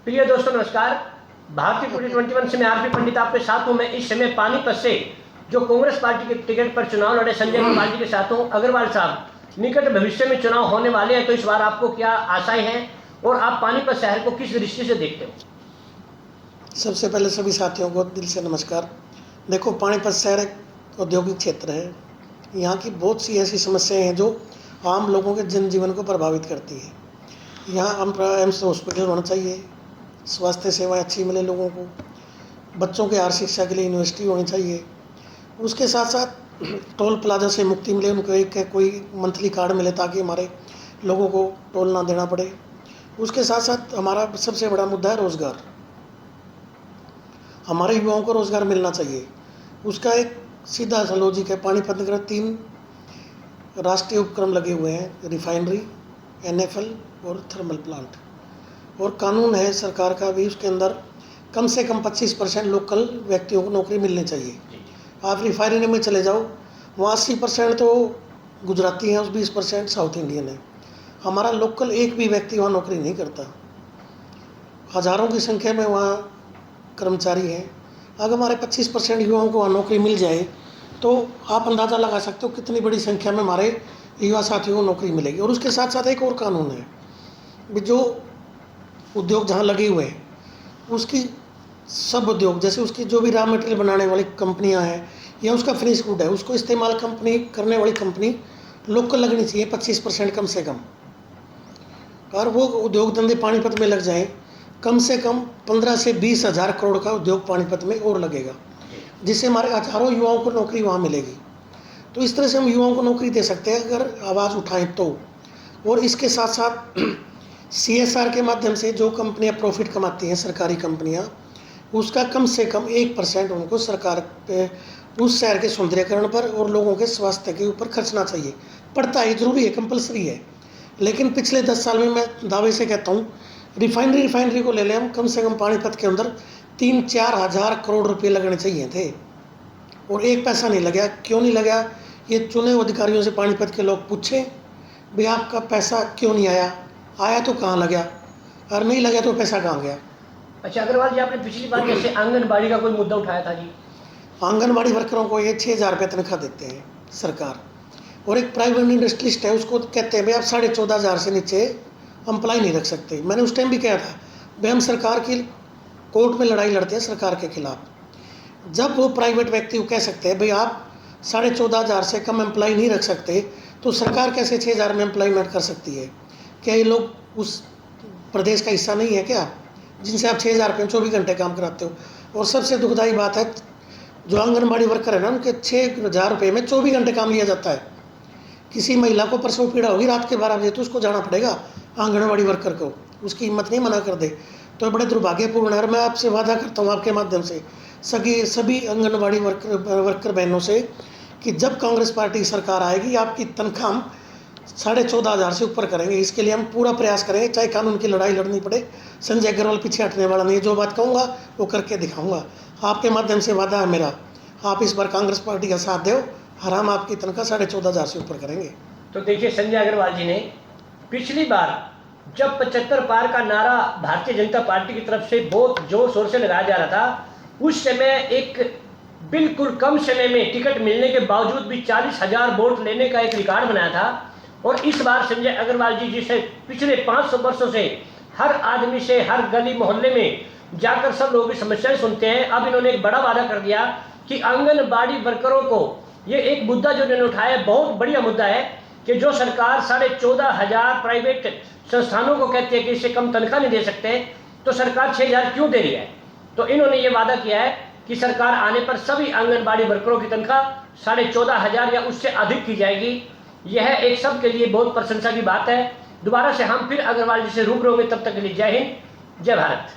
प्रिय दोस्तों नमस्कार। भारतीय पुलिस 21 से मैं आरपी पंडित आपके साथ हूं। मैं इस समय पानीपत से जो कांग्रेस पार्टी के टिकट पर चुनाव लड़े संजय अग्रवाल जी के साथ हूं। अग्रवाल साहब, निकट भविष्य में चुनाव होने वाले हैं, तो इस बार आपको क्या आशाएं हैं और आप पानीपत शहर को किस दृष्टि से देखते हो? सबसे पहले सभी साथियों को दिल से नमस्कार। देखो, पानीपत शहर एक औद्योगिक क्षेत्र है। यहाँ की बहुत सी ऐसी समस्याएं हैं जो आम लोगों के जनजीवन को प्रभावित करती है। यहाँ एम्स हॉस्पिटल होना चाहिए, स्वास्थ्य सेवाएं अच्छी मिले लोगों को, बच्चों के आर्ट शिक्षा के लिए यूनिवर्सिटी होनी चाहिए। उसके साथ साथ टोल प्लाजा से मुक्ति मिले, उनको एक कोई मंथली कार्ड मिले ताकि हमारे लोगों को टोल ना देना पड़े। उसके साथ साथ हमारा सबसे बड़ा मुद्दा है रोज़गार। हमारे युवाओं को रोज़गार मिलना चाहिए। उसका एक सीधा सा लॉजिक है। पानीपत नगर 3 राष्ट्रीय उपक्रम लगे हुए हैं, रिफाइनरी, एनएफएल और थर्मल प्लांट, और कानून है सरकार का भी, उसके अंदर कम से कम 25% लोकल व्यक्तियों को नौकरी मिलनी चाहिए। आप रिफाइनरी में चले जाओ, वहाँ 80% तो गुजराती हैं और 20% साउथ इंडियन है। हमारा लोकल एक भी व्यक्ति वहाँ नौकरी नहीं करता। हज़ारों की संख्या में वहाँ कर्मचारी हैं। अगर हमारे 25% युवाओं को वहाँ नौकरी मिल जाए तो आप अंदाज़ा लगा सकते हो कितनी बड़ी संख्या में हमारे युवा साथियों को नौकरी मिलेगी। और उसके साथ साथ एक और कानून है, जो उद्योग जहाँ लगे हुए हैं उसकी सब उद्योग, जैसे उसकी जो भी रॉ मटेरियल बनाने वाली कंपनियां हैं या उसका फिनिश गुड है, उसको इस्तेमाल कंपनी करने वाली कंपनी लोकल लगनी चाहिए 25% कम से कम। और वो उद्योग धंधे पानीपत में लग जाएं, कम से कम 15 से 20 हज़ार करोड़ का उद्योग पानीपत में और लगेगा, जिससे हमारे हज़ारों युवाओं को नौकरी वहाँ मिलेगी। तो इस तरह से हम युवाओं को नौकरी दे सकते हैं अगर आवाज़ उठाएं तो। और इसके साथ साथ CSR के माध्यम से जो कंपनियां प्रॉफिट कमाती हैं, सरकारी कंपनियां, उसका कम से कम 1% उनको सरकार पे उस शहर के सौंदर्यकरण पर और लोगों के स्वास्थ्य के ऊपर खर्चना चाहिए। पड़ता है, ज़रूरी है, कंपलसरी है। लेकिन पिछले 10 साल में मैं दावे से कहता हूँ, रिफाइनरी को ले लें हम, कम से कम पानीपत के अंदर 3-4 हज़ार करोड़ रुपये लगने चाहिए थे और एक पैसा नहीं लगा। क्यों नहीं लगा? ये चुने हुए अधिकारियों से पानीपत के लोग पूछें, भाई आपका पैसा क्यों नहीं आया? आया तो कहाँ लगा, और नहीं लगा तो पैसा कहाँ गया? अच्छा अग्रवाल जी, आपने पिछली बार जैसे आंगनबाड़ी का कोई मुद्दा उठाया था जी। आंगनबाड़ी वर्करों को ये 6,000 रुपये तनख्वाह देते हैं सरकार, और एक प्राइवेट इंडस्ट्रियलिस्ट है, उसको कहते हैं भाई आप 14,500 से नीचे एम्प्लॉय नहीं रख सकते। मैंने उस टाइम भी कहा था भाई हम सरकार की कोर्ट में लड़ाई लड़ते हैं सरकार के खिलाफ। जब वो प्राइवेट व्यक्ति को कह सकते हैं भाई आप 14,500 से कम एम्प्लॉय नहीं रख सकते, तो सरकार कैसे 6,000 में एम्प्लॉयमेंट कर सकती है? क्या ये लोग उस प्रदेश का हिस्सा नहीं है क्या, जिनसे आप 6,000 रुपये 24 घंटे काम कराते हो? और सबसे दुखदाई बात है, जो आंगनबाड़ी वर्कर है ना, उनके 6,000 रुपये में 24 घंटे काम लिया जाता है। किसी महिला को प्रसव पीड़ा होगी रात के 12 बजे तो उसको जाना पड़ेगा आंगनबाड़ी वर्कर को, उसकी हिम्मत नहीं मना कर दे। तो बड़े दुर्भाग्यपूर्ण है। और मैं आपसे वादा करता हूँ आपके माध्यम से सभी आंगनबाड़ी वर्कर बहनों से कि जब कांग्रेस पार्टी सरकार आएगी, आपकी तनख्वाह हम 14,500 से ऊपर करेंगे। इसके लिए हम पूरा प्रयास करेंगे, चाहे कानून की लड़ाई लड़नी पड़े। संजय अग्रवाल पीछे हटने वाला नहीं है, जो बात कहूँगा वो करके दिखाऊंगा। आपके माध्यम से वादा है मेरा, आप इस बार कांग्रेस पार्टी का साथ दो, हम आपकी तनख्वाह 14,500 से ऊपर करेंगे। तो देखिए, संजय अग्रवाल जी ने पिछली बार जब 75 पार का नारा भारतीय जनता पार्टी की तरफ से बहुत जोर शोर से लगाया जा रहा था, उस समय एक बिल्कुल कम समय में टिकट मिलने के बावजूद भी 40,000 वोट लेने का एक रिकॉर्ड बनाया था। और इस बार संजय अग्रवाल जी, जिसे पिछले 500 वर्षों से हर आदमी से हर गली मोहल्ले में जाकर सब लोगों की समस्याएं सुनते हैं, अब इन्होंने एक बड़ा वादा कर दिया कि आंगनबाड़ी वर्करों को, ये एक मुद्दा जो इन्होंने उठाया बहुत बढ़िया मुद्दा है कि जो सरकार 14,500 प्राइवेट संस्थानों को कहती है कि इससे कम तनख्वाह नहीं दे सकते, तो सरकार 6,000 क्यों दे रही है? तो इन्होंने ये वादा किया है कि सरकार आने पर सभी आंगनबाड़ी वर्करों की तनख्वाह 14,500 या उससे अधिक की जाएगी। यह एक सबके लिए बहुत प्रशंसा की बात है। दोबारा से हम फिर अग्रवाल जी से रूबरू होंगे, तब तक के लिए जय हिंद, जय भारत।